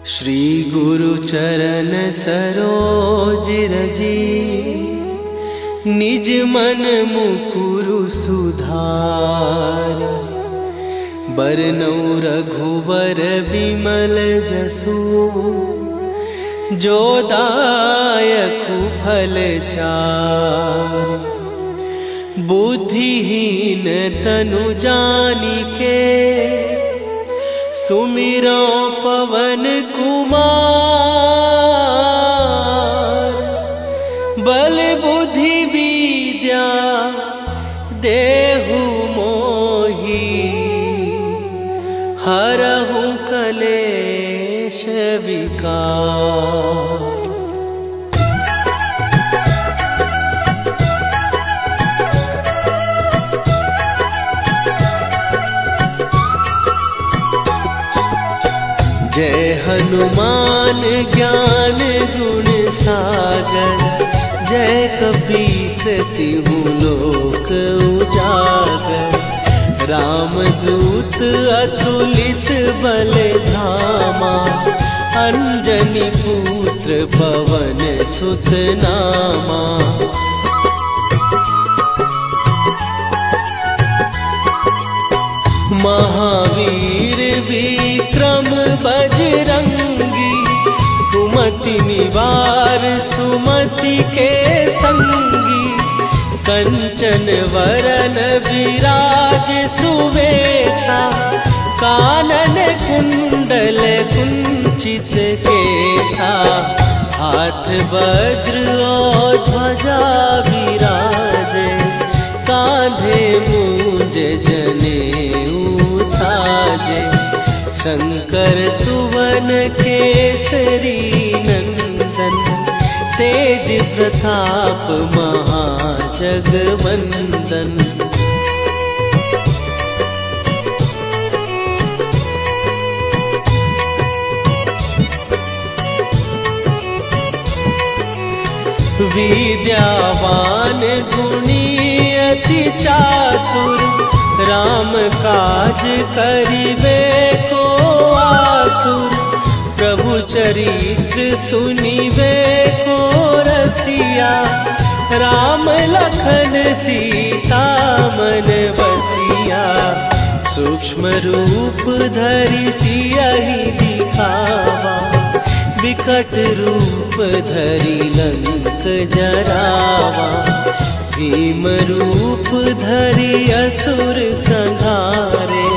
श्री गुरु चरण सरोज रजी, निज मन मुकुरु सुधार। बरनउँ रघुबर बिमल जसु, जो दायकु फल चार। बुद्धिहीन तनु जानिके, सुमिरो पवन कुमार। बल बुद्धि विद्या देहु मोहि, हरहु कलेश विकार। जय हनुमान ज्ञान गुण सागर, जय कपीस तिहु लोक उजागर। रामदूत अतुलित बल धामा, अंजनी पुत्र पवन सुत नामा। महावीर विक्रम बजरंगी, कुमति निवार सुमति के संगी। कंचन वरन विराज सुवेशा, कानन कुंडल कुंचित केसा। हाथ वज्र और ध्वजा विराजे, कांधे मूंज जनेऊ साजे। शंकर सुवन केसरी नंदन, तेज प्रताप महाजगवंदन। विद्यावान गुणी अति चातुर, राम काज करिबे को आतुर। प्रभु चरित्र सुनिबे को रसिया, राम लखन सीता मन बसिया। सूक्ष्म रूप धरि सियहि दिखावा, विकट रूप धरि लंक जरावा। भीम रूप धरि असुर संहारे,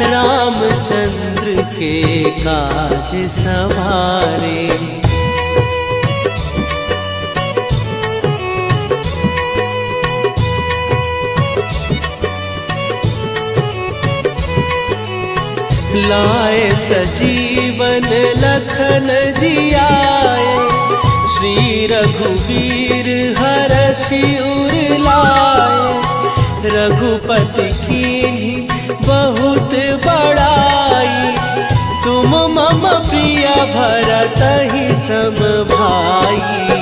रामचंद्र के काज सवारे। लाए सजीवन लखन जियाए, श्री रघुवीर हरषि उर लाए। रघुपति कीन्ही बहुत बड़ाई, तुम मम प्रिय भरतहि सम भाई।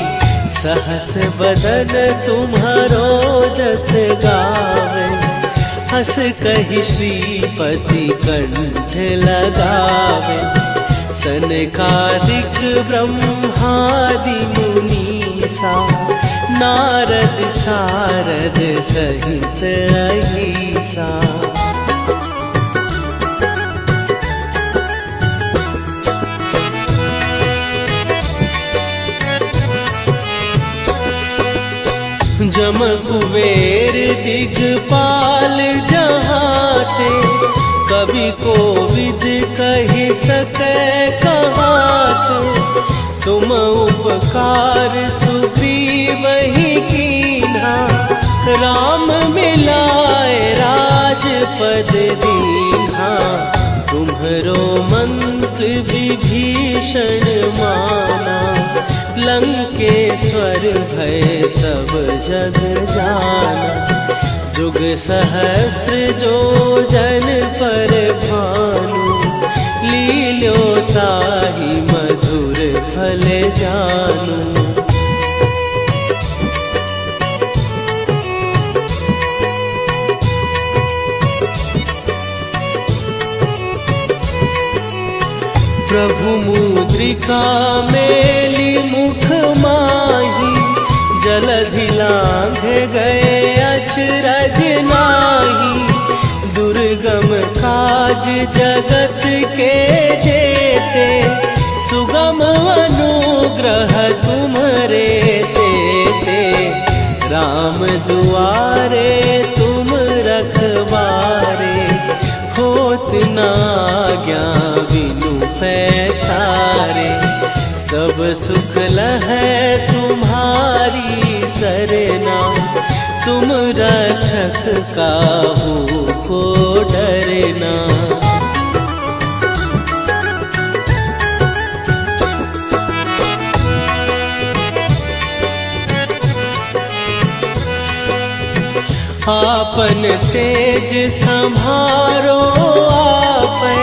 सहस बदन तुम्हारो जस गावे, हस कहि श्रीपति कंठ लगावे। सनकादिक ब्रह्मादि मुनीसा, नारद सारद सहित अहिसा। जम कुबेर दिगपाल जहाटे, कवि कोविद कहि सकै कहाते। तुम उपकार सुग्रीवहि कीन्हा, राम मिलाए राजपद दीन्हा। तुम्हरो मंत्र विभीषण माना, लंकेश्वर भय सब जग जाना। जुग सहस्त्र जो जन पर भानु, लील्यो ताहि मधुर फल जानू। प्रभु मुद्रिका मेली मुख माही, जलधि लांघे गए अचरज नाही। दुर्गम काज जगत के जेते, सुगम अनुग्रह तुम्हारे तेते। राम दुआरे तुम रखवारे, होत न आज्ञा बिनु पैसारे। सब सुख लहै तुम्हारी सरना, तुम रक्षक काहू को डरना। आपन तेज संभारो आपै,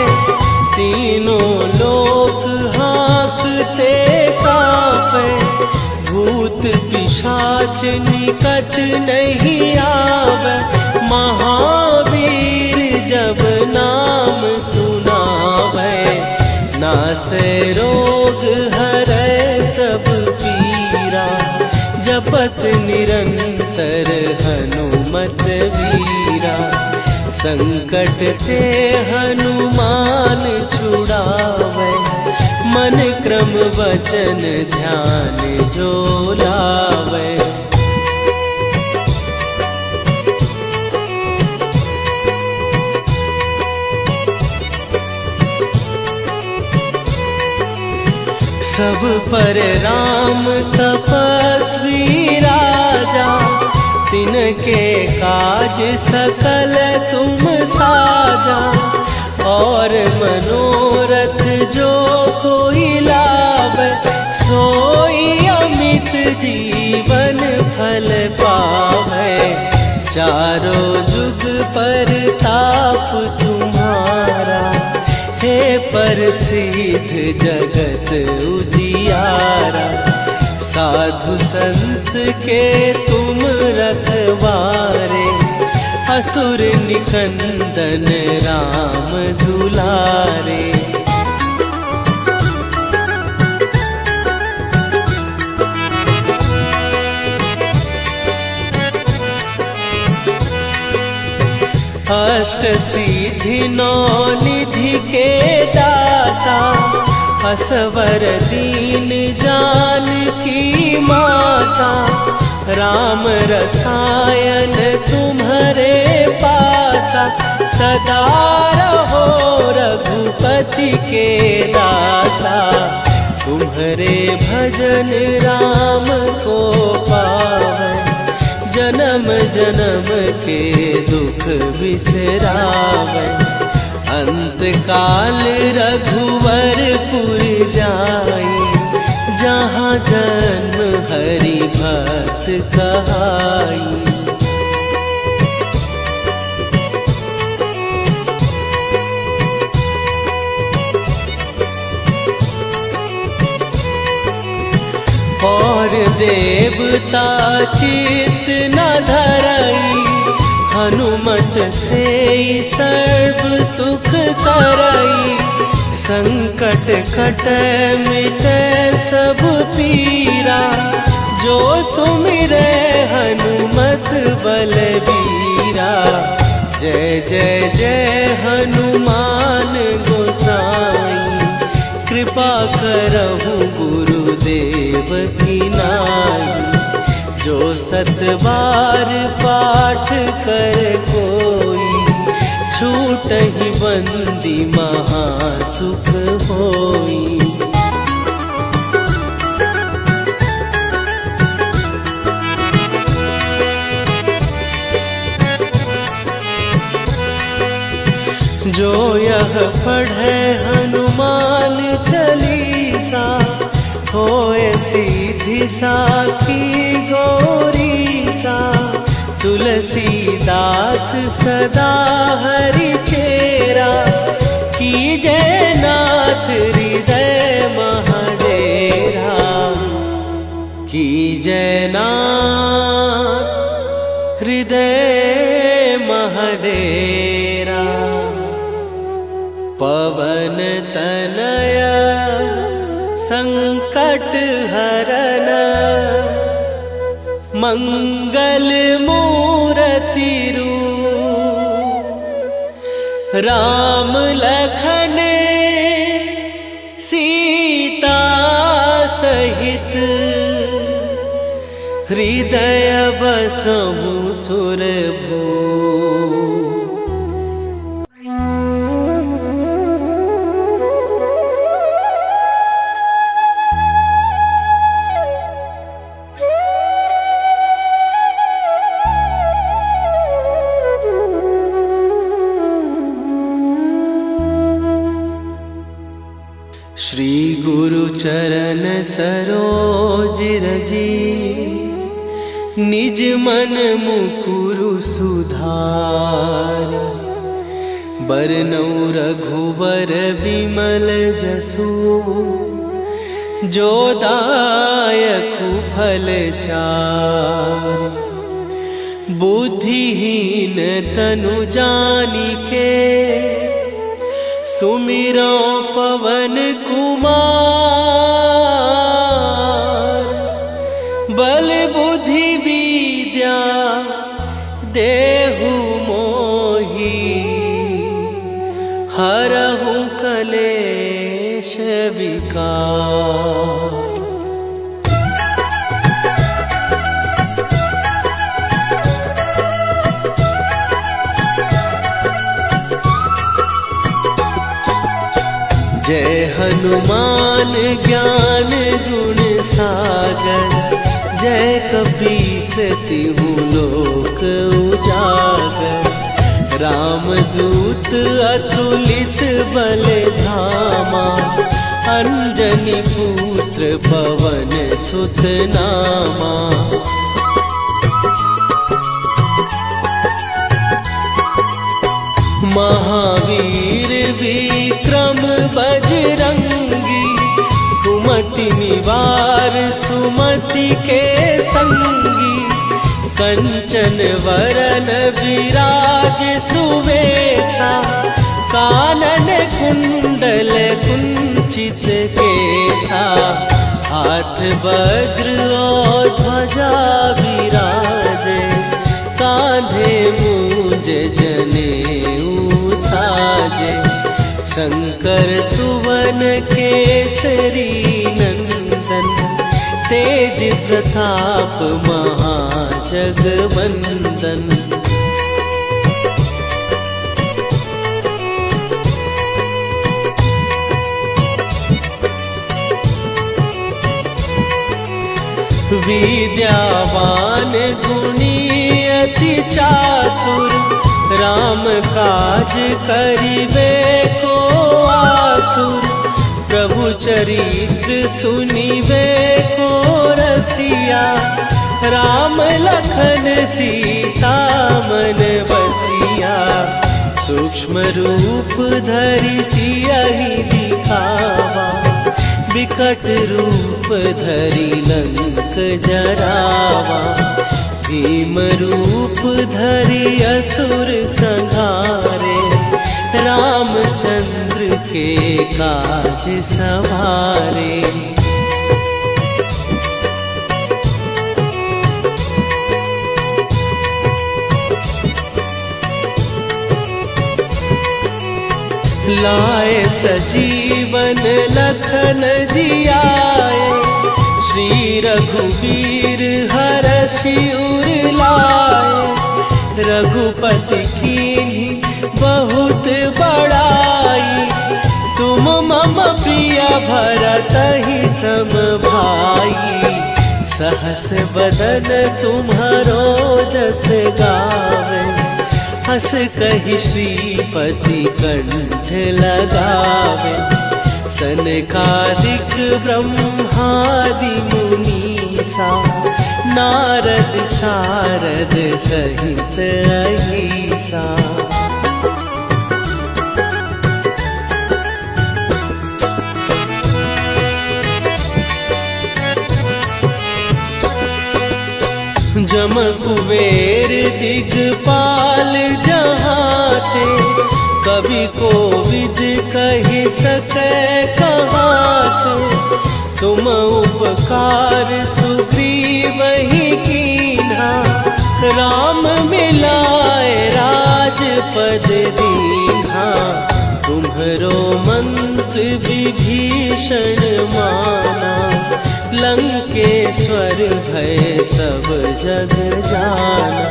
तीनों लोक हाँकते कापै। भूत पिशाच निकट नहीं आवे, महावीर जब नाम सुनावे। नासै रोग हरै सब पीरा, जपत निरंतर हनुमत वीरा। संकट ते हनुमान छुड़ावे, मन क्रम वचन ध्यान जो लावे। सब पर राम तपस्वी राजा, तिनके काज सकल तुम साजा। और मनोरथ जो कोई लावे, सोई अमित जीवन फल पावे। चारों जुग पर ताप तुम्हारा, हे प्रसिद्ध जगत उजियारा। साधु संत के तुम रखवारे, असुर निकंदन राम दुलारे। अष्ट सिद्धि नौ निधि के दाता, असवर दीन जानकी माता। राम रसायन तुम्हारे पासा, सदा रहो रघुपति के दासा। तुम्हारे भजन राम को पावे, जन्म जन्म के दुख बिसरावे। अंत काल रघुवरपुर जाई, जहाँ जन्म हरि भक्त कहाई। और देवता चित न धरई, हनुमत से सर्व सुख करई। संकट कट मिटे सब पीरा, जो सुमिरे हनुमत बलबीरा। जय जय जय हनुमान गोसाई, कृपा करहु गुरुदेव की नाई। जो सत बार पाठ कर कोई, छूटहि बंदी महासुख होई। जो यह पढ़े हनुमान चालीसा, होए सीधी साखी गौरीसा। तुलसीदास सदा हरि चेरा, कीजय नाथ हृदय महडेरा। कीजय नाथ हृदय महडेरा। पवन तनय संकट हरन मंगल मूर्ति रूप राम लखन सीता सहित हृदय बसहु सुरभू। श्री गुरु चरण सरोज रजी निज मन मुकुरु सुधार। बरनउँ रघुबर बिमल जसु जो दायकु फल चार। बुद्धिहीन तनु जानिके सुमिरो पवन कुमार। बल बुद्धि विद्या देहु मोहि हरहु कलेश विकार। जय हनुमान ज्ञान गुण सागर। जय कपीस तिहु लोक उजागर। रामदूत अतुलित बल धामा। अंजनी पुत्र पवन सुत नामा। महावीर विक्रम बजरंगी। कुमति निवार सुमति के संगी। कंचन वरन विराज सुवेशा। कानन कुंडल कुंचित केसा। हाथ वज्र और ध्वजा विराजे। कांधे मूंज जनेऊ साजे। शंकर सुवन केसरी नंदन। तेज प्रताप महाजगवंदन। विद्यावान गुणी अति चातुर। राम काज करिबे को आतुर। प्रभु चरित्र सुनिबे को रसिया। राम लखन सीता मन बसिया। सूक्ष्म रूप धरि सियहि दिखावा। विकट रूप धरि लंक जरावा। भीम रूप धरि असुर संहारे। रामचंद्र के काज सवारे। लाए सजीवन लखन जियाए। श्री रघुवीर हरषि उर लाए। रघुपति कीन्ही बहुत बड़ाई। तुम मम प्रिय भरतहि सम भाई। सहस बदन तुम्हारो जस गावे। हस कहि श्रीपति कंठ लगावे। सनकादिक ब्रह्मादि मुनीसा। नारद सारद सहित अहिसा। जम कुबेर दिगपाल जहाँ बाटे, कवि कोविद कहि सकै कहाते। तुम उपकार सुग्रीव ही कीन्हा, राम मिलाए राजपद दीन्हा। तुम्हरो मंत्र विभीषण माना, लंकेश्वर भय सब जग जाना।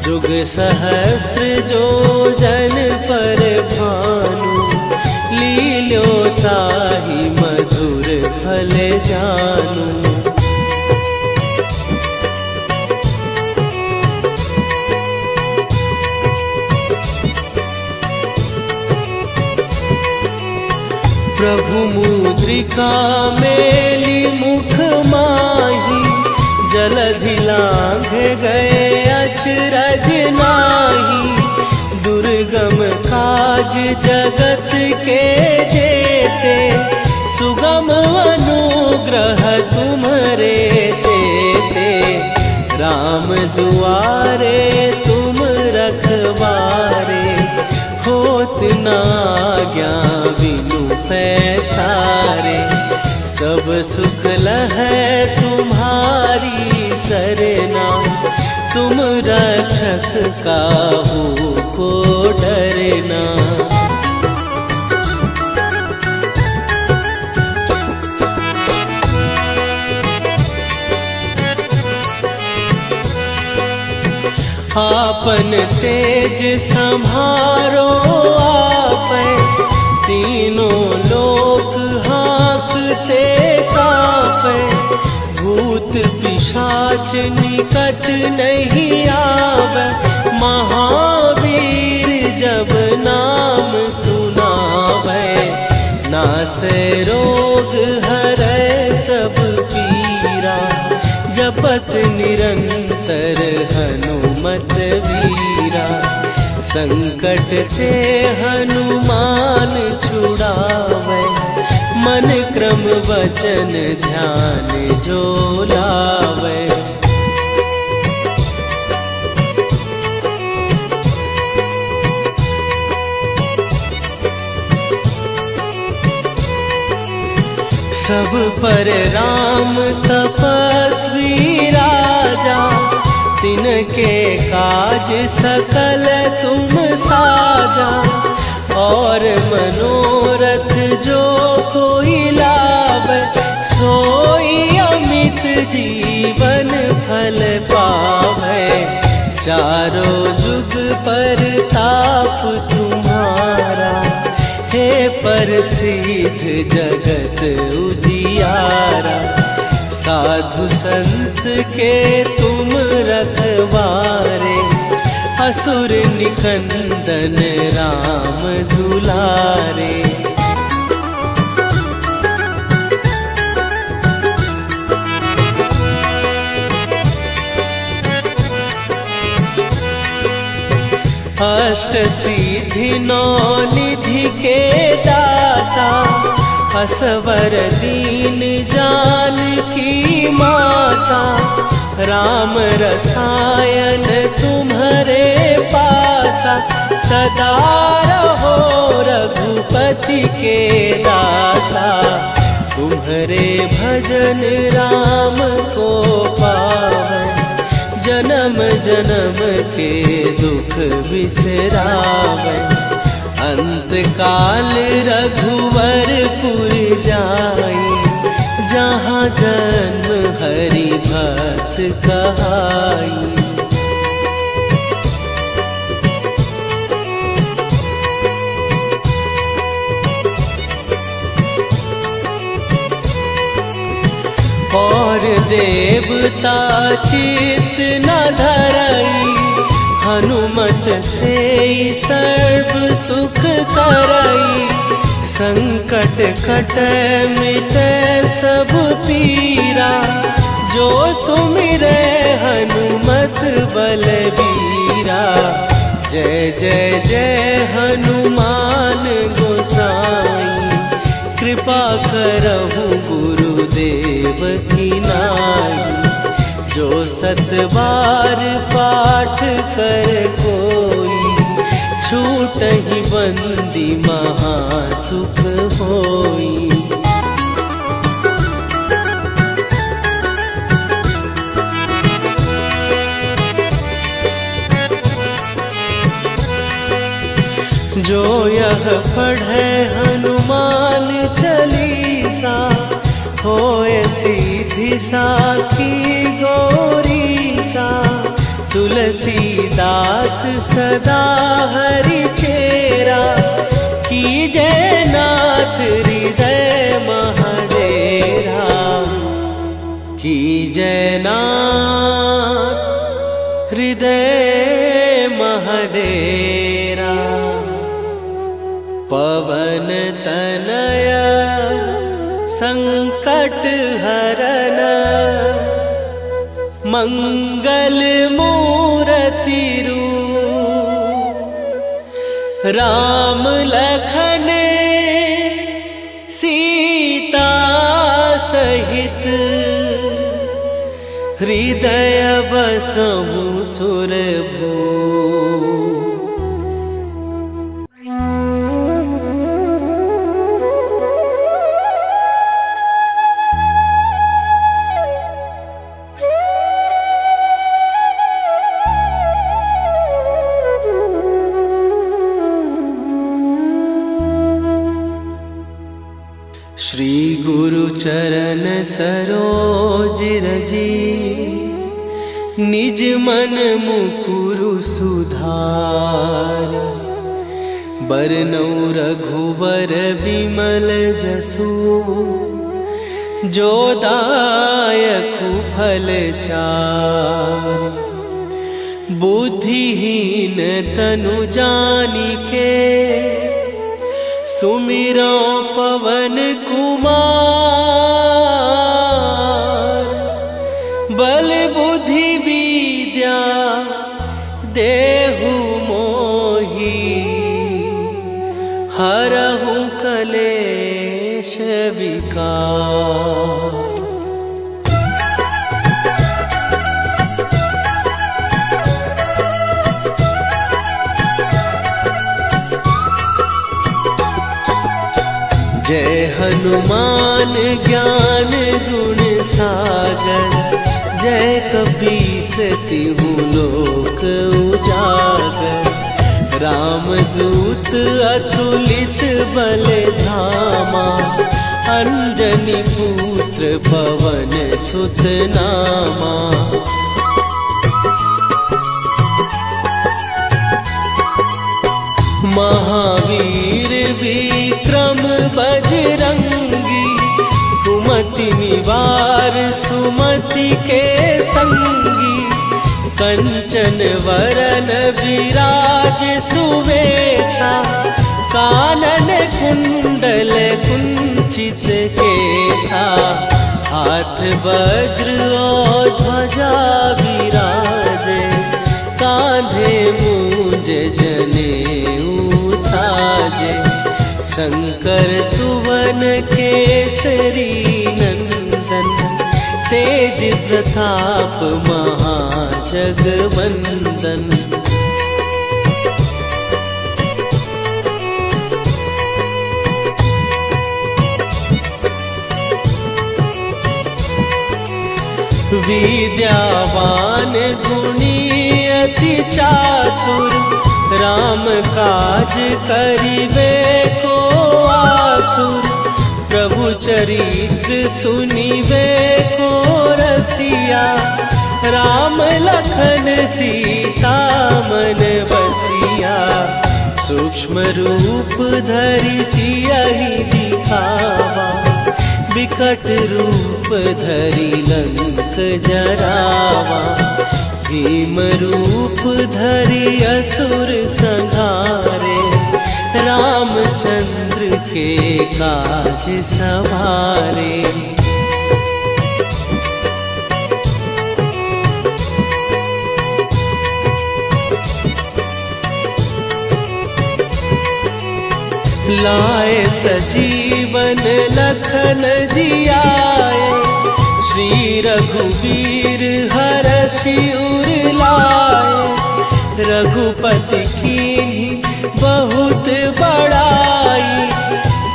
जुग सहस्त्र जो जन पर भानु, लील्यो ताहि मधुर फल जानू। प्रभु मुद्रिका मेली मुख माही, जलधि लांघ गए अचरज नाही। दुर्गम काज जगत के जेते, सुगम अनुग्रह तुम्हरे तेते। राम दुआरे तुम रखवारे, होत न आज्ञा बिनु पैसारे। सब सुख लहै तुम्हारी सरना, तुम रक्षक काहू को डरना। आपन तेज संभारो आपै, तीनों लोक हाँकते कापै। भूत पिशाच निकट नहीं आवे, महावीर जब नाम सुनावे। नासै रोग हरै सब पीरा, जपत निरंतर हनुमत वीरा। संकट ते हनुमान छुड़ावे, मन क्रम वचन ध्यान जो लावे। सब पर राम तपस्वी राजा, तिनके काज सकल तुम साजा। और मनोरथ जो कोई लावे, सोई अमित जीवन फल पावे। चारों जुग पर ताप तुम्हारा, हे प्रसिद्ध जगत उजियारा। साधु संत के तुम रखवारे, असुर निकंदन राम दुलारे। अष्ट सिद्धि नौ निधि के दाता, असवर दीन जानकी माता। राम रसायन तुम्हारे पासा, सदा रहो रघुपति के दासा। तुम्हारे भजन राम को पावै, जन्म जन्म के दुख बिसरावै। अंत काल रघुवरपुर जाई, जहाँ जन्म हरि भक्त कहाई। और देवता चित न धरई, हनुमत से सर्व सुख करई। संकट कटै मिटै सब पीरा, जो सुमिरै हनुमत बलबीरा। जय जय जय हनुमान गोसाई, कृपा करहु गुरुदेव की नाई। जो 7 बार पाठ कर कोई, छूटहि बंदी महासुख होई। जो यह पढ़े हनुमान चालीसा, होए सीधी साखी गौरी सा। तुलसीदास सदा हरि चेरा, कीजय नाथ हृदय महडेरा। कीजय नाथ हृदय महडेरा। पवन तनय संकट हरन, मंगल मूरति रूप। राम लखन सीता सहित, हृदय बसहु सुरभूप। श्री गुरु चरण सरोज रजी, निज मन मुकुरु सुधार। बरनौ रघुबर बिमल जसु, जो दायकु फल चार। बुद्धिहीन तनु जानिके, सुमिरो पवन कुमार। बल बुद्धि विद्या देहु मोहि, हरहु कलेश विकार। जय हनुमान ज्ञान गुण सागर, जय कपीस तिहु लोक उजागर। रामदूत अतुलित बल धामा, अंजनी पुत्र पवन सुत नामा। महावीर विक्रम बजरंगी, कुमति निवार सुमति के संगी। कंचन वरन विराज सुवेशा, कानन कुंडल कुंचित केसा। हाथ वज्र और ध्वजा विराजे, कांधे मूंज जनेऊ साजे। शंकर सुवन केसरी नंदन, तेज प्रताप महाजगवंदन। विद्यावान गुणी अति चातुर, राम काज करिबे को आतुर। प्रभु चरित्र सुनिबे को रसिया, राम लखन सीता मन बसिया। सूक्ष्म रूप धरि सियहि दिखावा, विकट रूप धरि लंक जरावा। भीम रूप धरि असुर संहारे, रामचंद्र के काज सवारे। लाए सजीवन लखन जियाए, श्री रघुवीर हरषि उर लाए। रघुपति कीन्ही बहुत बड़ाई।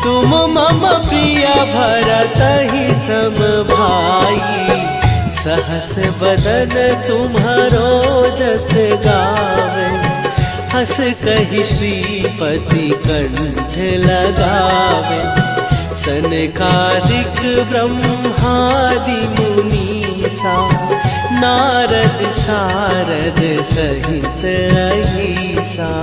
तुम मम प्रिय भरत ही सम भाई। सहस बदन तुम्हारो जस गावे। हस कहि श्रीपति कंठ लगावे। सनकादिक ब्रह्मादि मुनीसा। नारद सारद सहित अहिसा।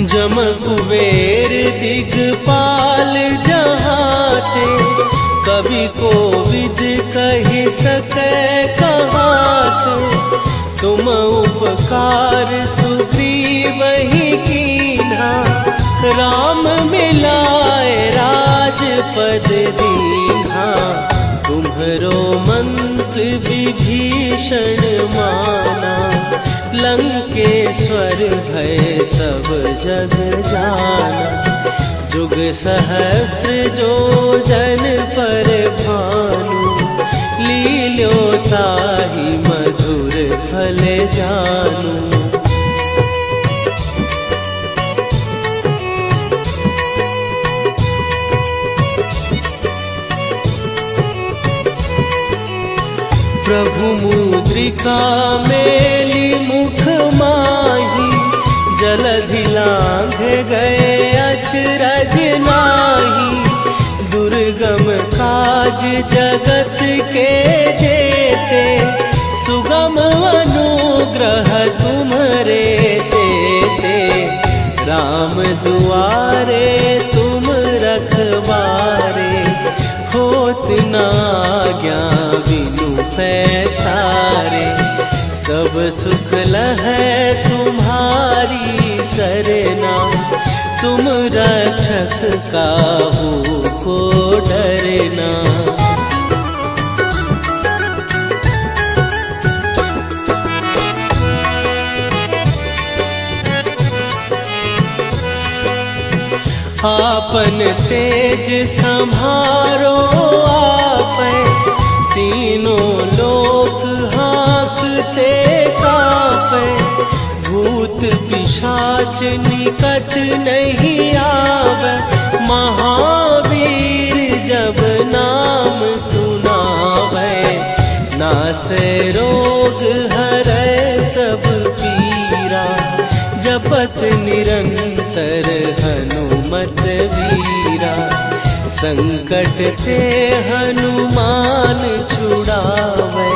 जम कुबेर दिगपाल जहाते। कवि कोविद कहि सकै कहाते। तुम उपकार सुग्रीव ही कीन्हा। राम मिलाए राजपद दीन्हा। तुम्हरो मंत्र विभीषण माना। लंकेश्वर भय सब जग जाना। जुग सहस्त्र जो जन पर भानु। लील्यो ताहि मधुर फल जानू। प्रभु मुद्रिका मेली मुख माही। जलधि लांघ गए अचरज नाही। दुर्गम काज जगत के जेते। सुगम अनुग्रह तुम्हरे तेते। राम दुआरे तुम रखवारे। होत न आज्ञा बिनु पैसारे। सब सुख लहै तुम्हारी सरना। तुम रक्षक काहू को डरना। आपन तेज संभारो आपै। तीनों लोक हाँकते कांपै। भूत पिशाच निकट नहीं आवे। महावीर जब नाम सुनावे। नासै रोग हरै सब पीरा। जपत निरंतर हनुमत वीरा। संकट ते हनुमान छुड़ावे।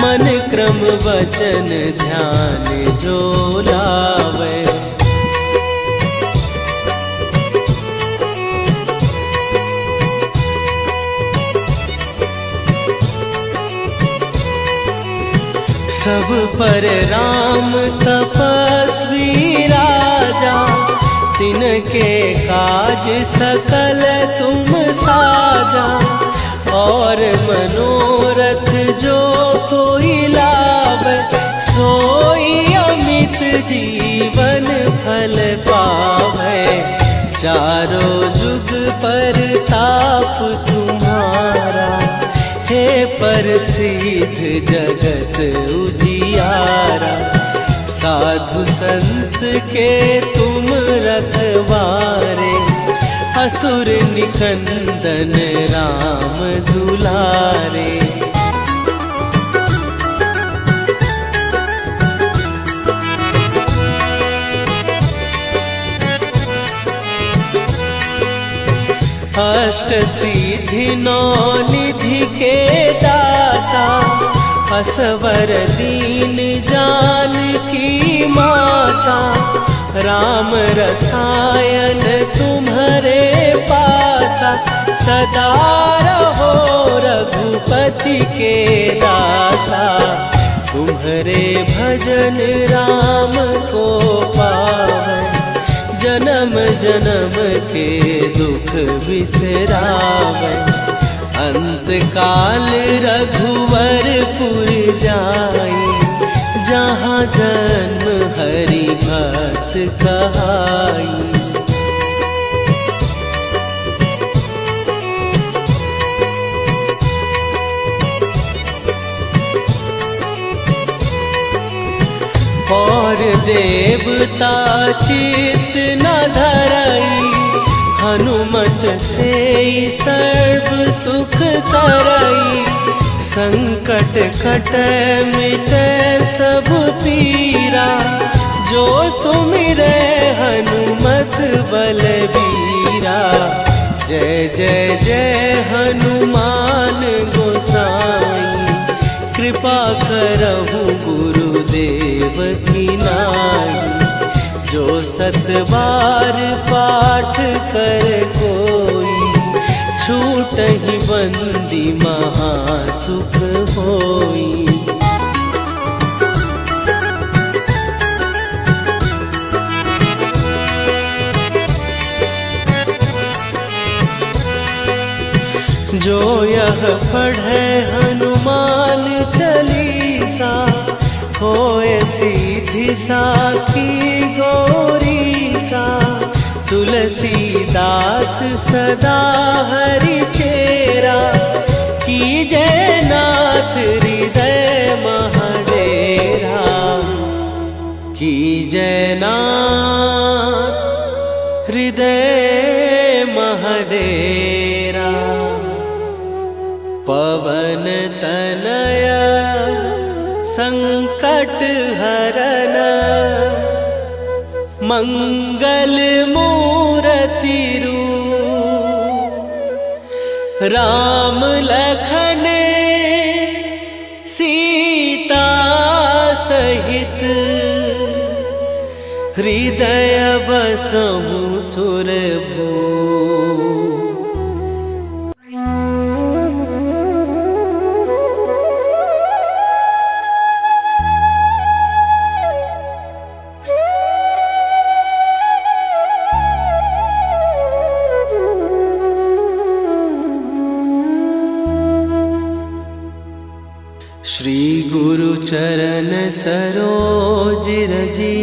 मन क्रम वचन ध्यान जो लावे। सब पर राम तपस्वी राजा। तिनके काज सकल तुम साजा। और मनोरथ जो कोई लावे। सोई अमित जीवन फल पावे। चारों जुग पर ताप तुम्हारा। हे प्रसिद्ध जगत उजियारा। साधु संत के तुम रखवारे। असुर निकंदन राम दुलारे। अष्ट सिद्धि नौ निधि के दाता। असवर दीन जानकी माता। राम रसायन तुम्हारे पासा। सदा रहो रघुपति के दासा। तुम्हारे भजन राम को पावे। जन्म जन्म के दुख बिसरावे। अंत काल रघुवरपुर जाई। जहाँ जन्म हरि भक्त कहाई। और देवता चित न धरई, हनुमत से सर्व सुख करई। संकट कटे मिटे सब पीरा, जो सुमिरे हनुमत बलबीरा। जय जय जय हनुमान गोसाई, कृपा करहु गुरुदेव की नाई। जो 7 बार पाठ कर कोई, छूटहि बंदी महासुख होई। जो यह पढ़े हनुमान चालीसा, होए सीधी साखी गौरीसा। तुलसीदास सदा हरि चेरा, कीजय नाथ हृदय महडेरा। कीजय नाथ हृदय महडेरा। पवन तनय संकट हरन, मंगल मूरति रूप। राम लखन सीता सहित, हृदय बसहु सुरभूप। श्री गुरु चरण सरोज रजी,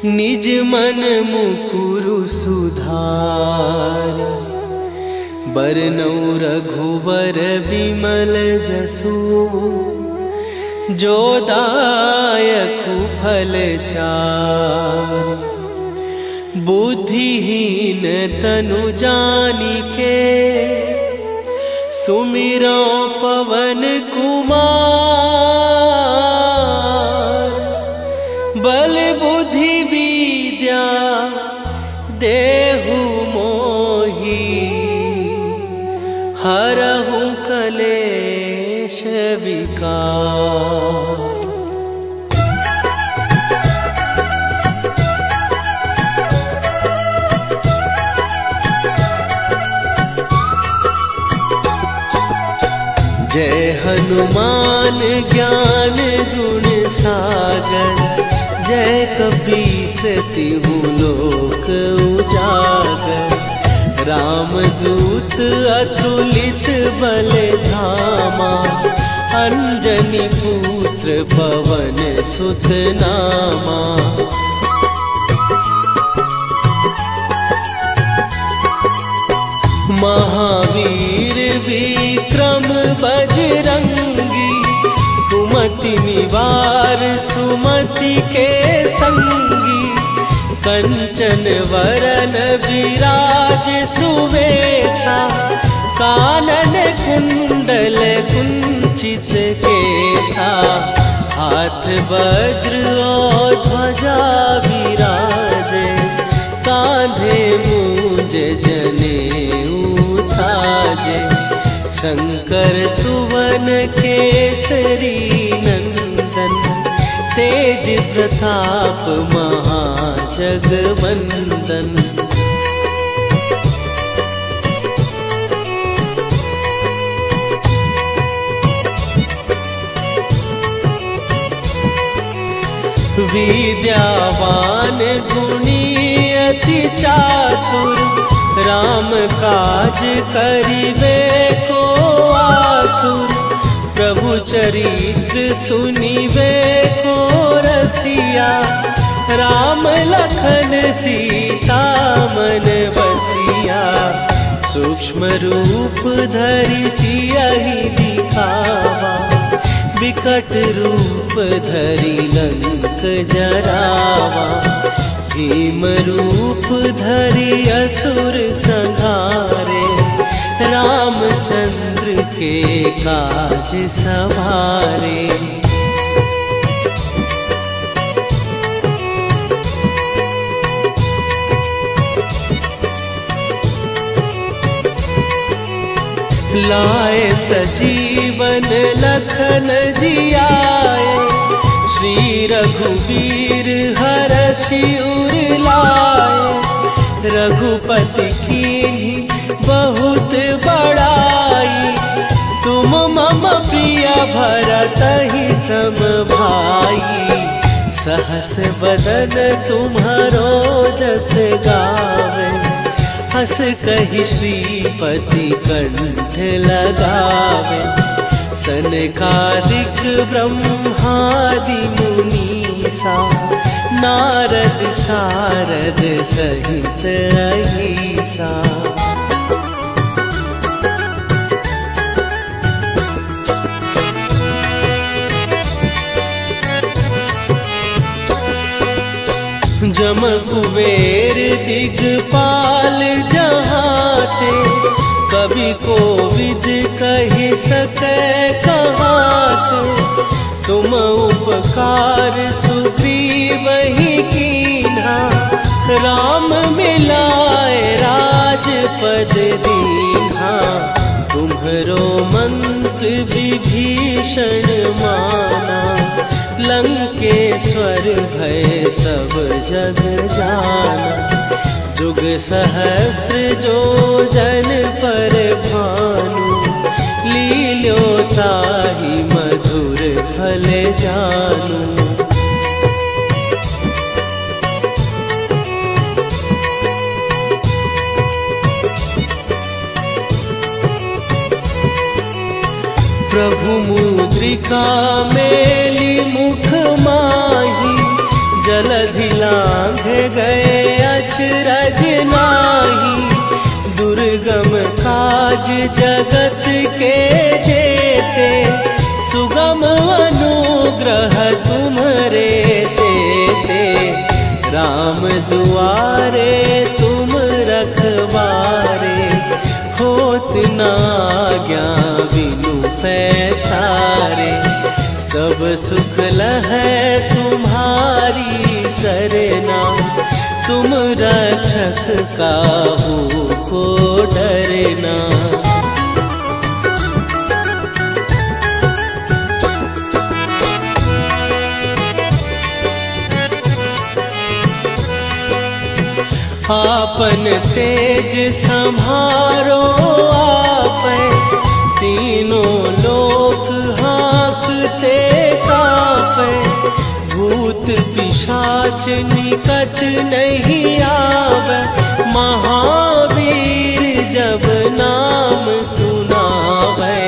निज मन मुकुरु सुधार। बरनौ रघुबर बिमल जसु, जो दायकु फल चार। बुद्धिहीन तनु जानिके, सुमिरो पवन कुमार। बल बुद्धि विद्या देहु मोहि, हरहु कलेश विकार। जय हनुमान ज्ञान गुण सागर, जय कपीस तिहु लोक उजागर। रामदूत अतुलित बल धामा, अंजनी पुत्र पवन सुत नामा। महावीर विक्रम बजरंगी, कुमति निवार सुमति के संगी। कंचन वरन विराज सुवेशा, कानन कुंडल कुंचित केसा। हाथ वज्र और ध्वजा विराजे, कांधे मूंज जनेऊ साजे। शंकर सुवन केसरी नंदन, तेज प्रताप महाजगवंदन। विद्यावान गुणी अति चातुर, राम काज करिबे को आतुर। प्रभु चरित्र सुनिबे को रसिया, राम लखन सीता मन बसिया। सूक्ष्म रूप धरि सियहि दिखावा, विकट रूप धरि लंक जरावा, भीम रूप धरि असुर संहारे, रामचंद्र के काज सवारे। लाए सजीवन लखन जियाए, श्री रघुवीर हरषि उर लाए। रघुपति कीन्ही बहुत बड़ाई, तुम मम प्रिय भरतहि सम भाई। सहस बदन तुम्हारो जस गावे, हस कहि श्रीपति कंठ लगावे। सनकादिक ब्रह्मादि मुनीसा, नारद सारद सहित अहिसा। जम कुबेर दिगपाल जहाते, कवि कोविद कहि सकै कहाते। तुम उपकार सुग्रीवहि कीन्हा, राम मिलाए राजपद दीन्हा। तुम्हरो मंत्र विभीषण माना, लंकेश्वर भय सब जग जाना। जुग सहस्त्र जो जन पर भानु, लील्यो ताहि मधुर फल जानू। प्रभु मुद्रिका मेली मुख माही, जलधि लांघ गए अचरज नाही। दुर्गम काज जगत के जेते, सुगम अनुग्रह तुम्हरे तेते। राम दुआरे तुम रखवारे, होत न आज्ञा बिनु पैसारे। सब सुख लहै तुम्हारी सरना, तुम रक्षक काहू को डरना। आपन तेज सम्हारो आपै, तीनों लोक हाँकते कांपै। भूत पिशाच निकट नहीं आवे, महावीर जब नाम सुनावे।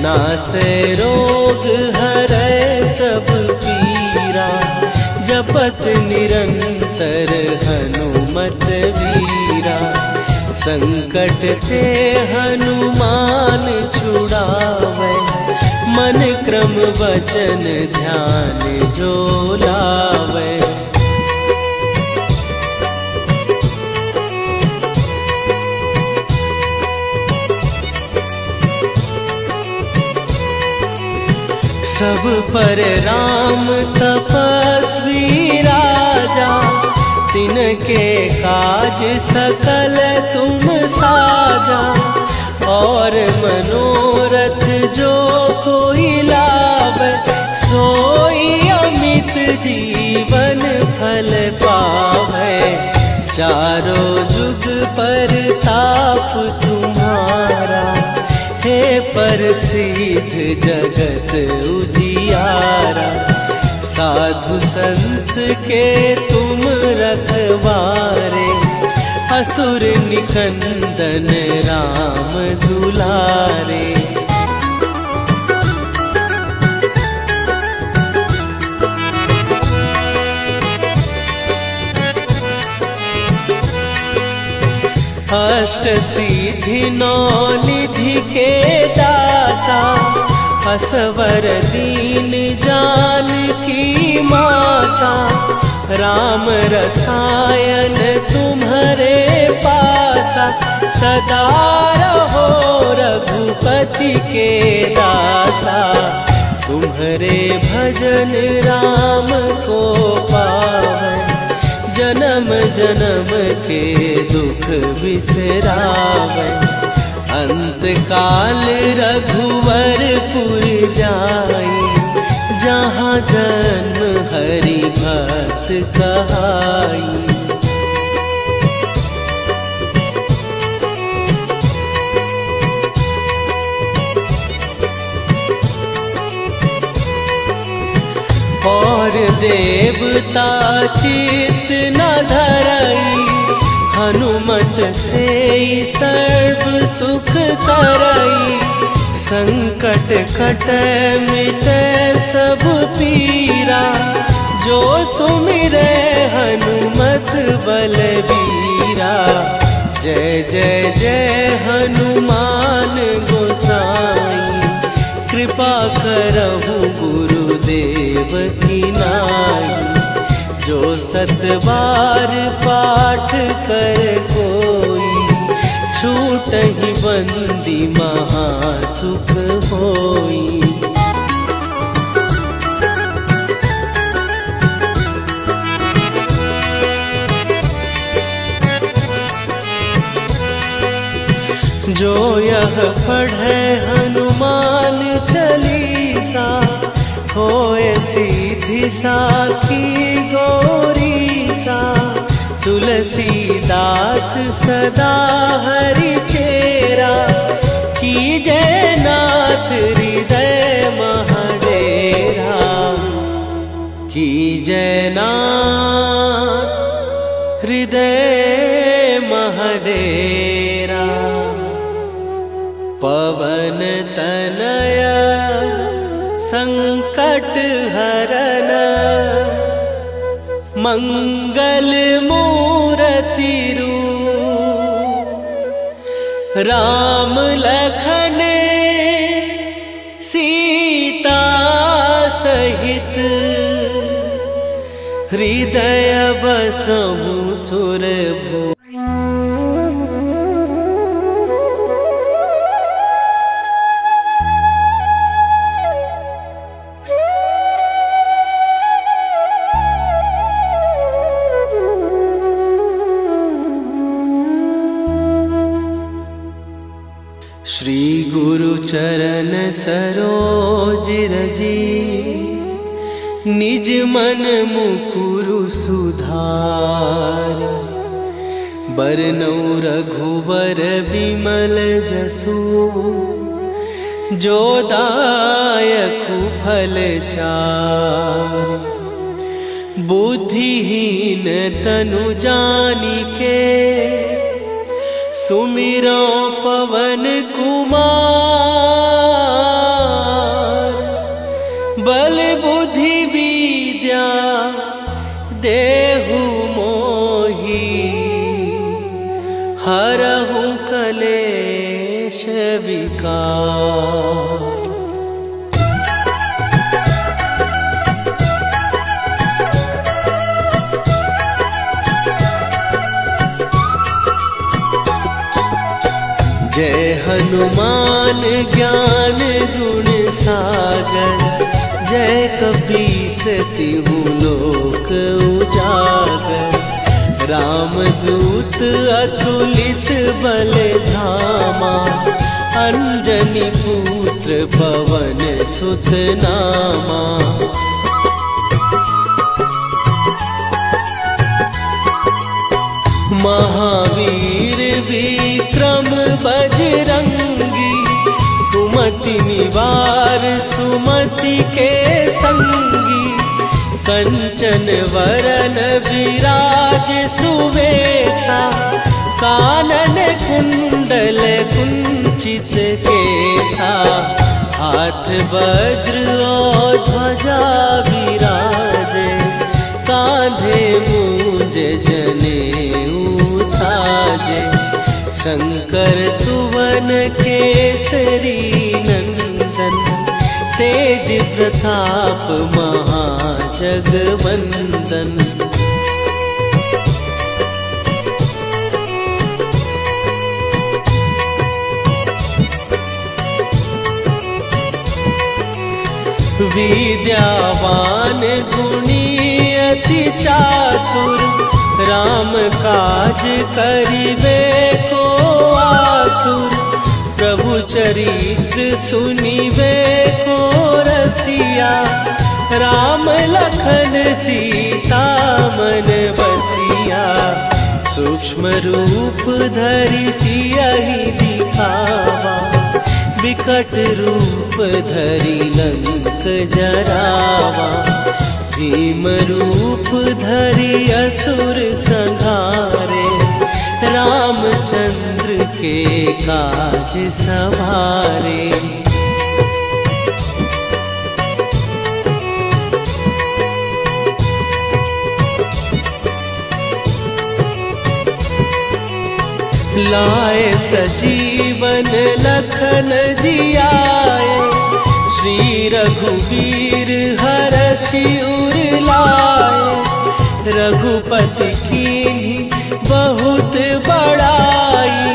नासै रोग हरै सब पीरा, जपत निरंतर हनुमत वीरा। संकट ते हनुमान छुड़ावे, मन क्रम वचन ध्यान जो लावे। सब पर राम तपस्वी राजा, तिनके काज सकल तुम साजा। और मनोरथ जो कोई लावे, सोई अमित जीवन फल पावे। चारों जुग पर ताप तुम्हारा, हे प्रसिद्ध जगत उजियारा। साधु संत के तुम रखवारे, असुर निकंदन राम दुलारे। अष्ट सिद्धि नौ निधि के दाता, असवर दीन जानकी माता, राम रसायन तुम्हारे पासा। सदा रहो रघुपति के दासा, तुम्हारे भजन राम को पावै। जन्म जन्म के दुख बिसरावै, अंत काल रघुवरपुर जाई। जहाँ जन्म हरि भक्त कहाई। और देवता चित न धरई, हनुमत से सर्व सुख करई। संकट कटै मिटै सब पीरा, जो सुमिरै हनुमत बलबीरा। जय जय जय हनुमान गोसाई, कृपा करहु गुरुदेव की नाई। जो सत बार पाठ कर कोई, छूटहि बंदी महासुख होई। जो यह पढ़े हनुमान चालीसा, होए सीधी साखी गौरीसा। तुलसीदास सदा हरि चेरा, कीजै नाथ हृदय महडेरा। कीजै नाथ हृदय महडेरा। पवन तनय संकट हरन, मंगल मूरति रूप। राम लखन सीता सहित, हृदय बसहु सुरभूप। श्री गुरु चरण सरोज रजी, निज मन मुकुरु सुधार। बरनौ रघुबर बिमल जसु, जो दायकु फल चार। बुद्धिहीन तनु जानिके, सुमिरो पवन कुमार। बल बुद्धि विद्या देहु मोहि, हरहु कलेश विकार। जय हनुमान ज्ञान गुण सागर, जय कपीस तिहु लोक उजागर। रामदूत अतुलित बल धामा, अंजनी पुत्र पवन सुत नामा। महावीर विक्रम बजरंगी, कुमति निवार सुमति के संगी। कंचन वरन विराज सुवेशा, कानन कुंडल कुंचित केसा। हाथ वज्र और ध्वजा विराजे, कांधे मूंज जनेऊ साजे। शंकर सुवन केसरी नंदन, तेज प्रताप महाजगवंदन। विद्यावान गुणी अति चातुर, राम काज करिबे को आतुर। प्रभु चरित्र सुनिबे को रसिया, राम लखन सीता मन बसिया। सूक्ष्म रूप धरि सियहि दिखावा, विकट रूप धरि लंक जरावा। भीम रूप धरि असुर संहारे, रामचंद्र के काज सवारे। लाए सजीवन लखन जियाए, श्री रघुवीर हरषि उर लाए। रघुपति कीन्ही बहुत बड़ाई,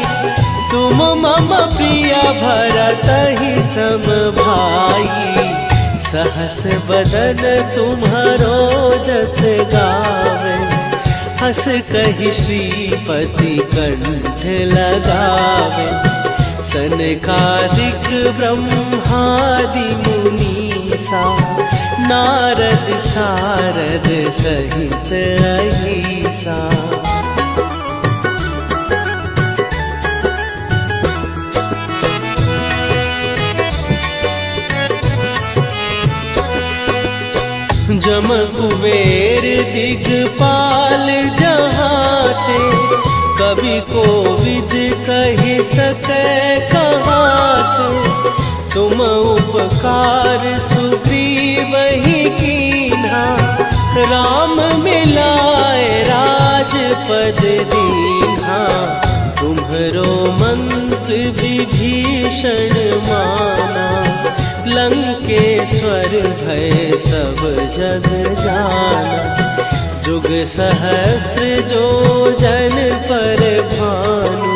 तुम मम प्रिय भरतहि सम भाई। सहस बदन तुम्हारो जस गावे, हस कहि श्रीपति कंठ लगावे। सनकादिक ब्रह्मादि मुनीसा, नारद सारद सहित अहिसा। जम कुबेर दिगपाल जहाते, कवि कोविद कहि सकै कहाते। तुम उपकार सुग्रीवहि कीन्हा, राम मिलाए राजपद दीन्हा। तुम्हरो मंत्र विभीषण माना, लंकेश्वर भय सब जग जाना। जुग सहस्त्र जो जन पर भानु,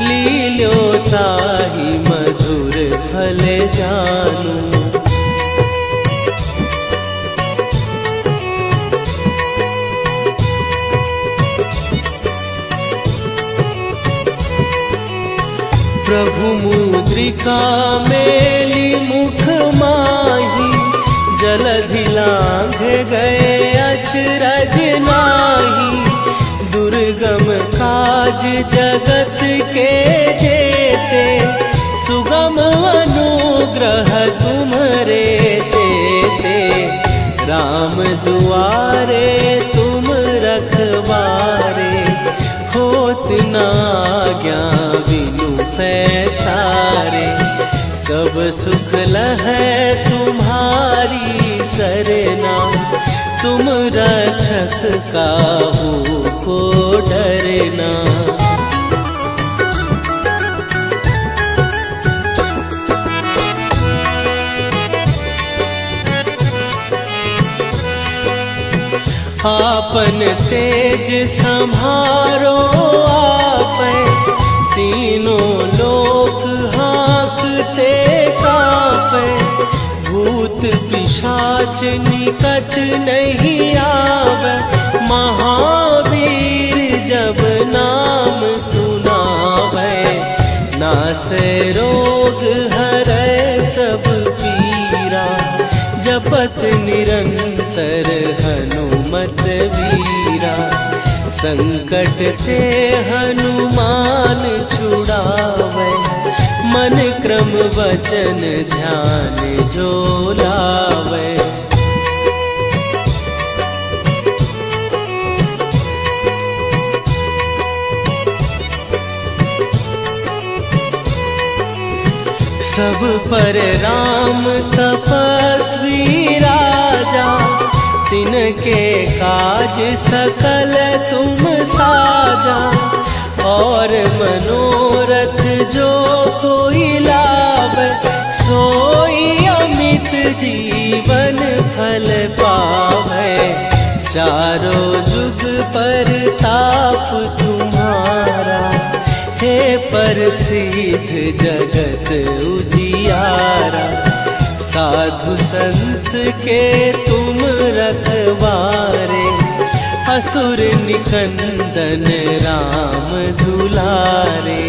लील्यो ताहि मधुर फल जानू। प्रभु मुद्रिका मेली मुख माही, जलधि लांघ गए अचरज नाही। दुर्गम काज जगत के जेते, सुगम अनुग्रह तुम्हरे तेते। राम दुआरे तुम रखवारे, होत न आज्ञा बिनु पैसारे। सब सुख लहै तुम्हारी सरना, तुम रक्षक काहू को डरना। आपन तेज संभारो आपै, तीनों लोक हाँकते कांपै। भूत पिशाच निकट नहीं आवे, महावीर जब नाम सुनावे। नासै रोग हरै सब पीरा, जपत निरंतर हनुमत वीरा। संकट ते हनुमान छुड़ावे, मन क्रम वचन ध्यान जो लावे। सब पर राम तपस्वी राजा, तिनके काज सकल तुम साजा। और मनोरथ जो कोई लाभ, सोई अमित जीवन फल पावे। चारों जुग पर ताप तुम्हारा, हे प्रसिद्ध जगत उजियारा। साधु संत के तुम रखवारे, असुर निकंदन राम दुलारे।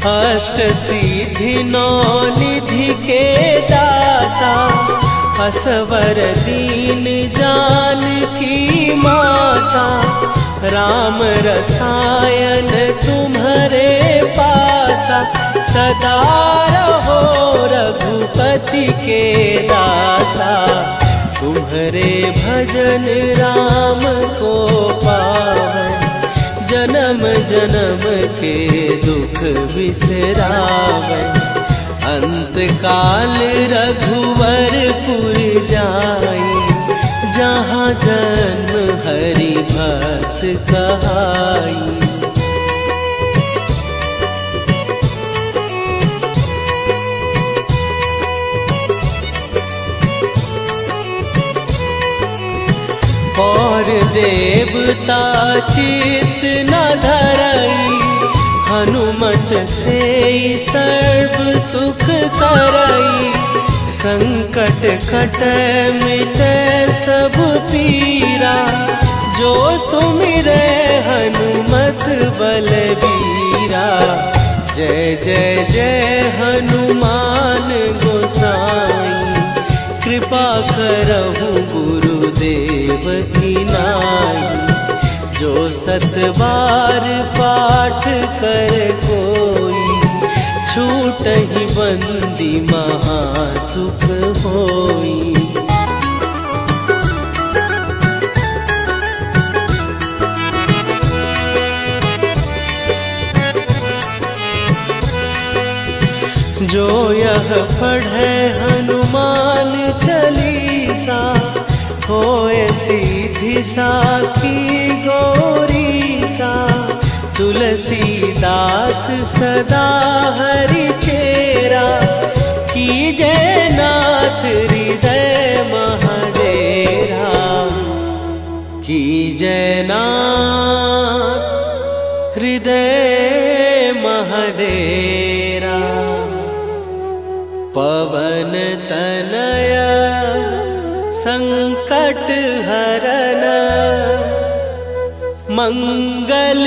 अष्ट सिद्धि नौ निधि के दाता, असवर दीन जानकी माता। राम रसायन तुम्हारे पासा, सदा रहो रघुपति के दासा। तुम्हारे भजन राम को पावन, जन्म जन्म के दुख बिसरावे। अंत काल रघुवरपुर जाई, जहाँ जन्म हरि भक्त कहाई। और देवता चित न धरई, हनुमत से सर्व सुख करई। संकट कट मिटे सब पीरा, जो सुमिरे हनुमत बलबीरा। जय जय जय हनुमान गोसाई, कृपा करहु गुरुदेव की नाई। जो सत बार पाठ कर कोई, छूटहि बंदी महासुख होई। जो यह पढ़े हनुमान चालीसा, होए सीधी साखी गौरीसा। तुलसीदास सदा हरि चेरा, कीजय नाथ हृदय महडेरा। कीजय नाथ हृदय महडेरा। पवन तनया संकट हरन, मंगल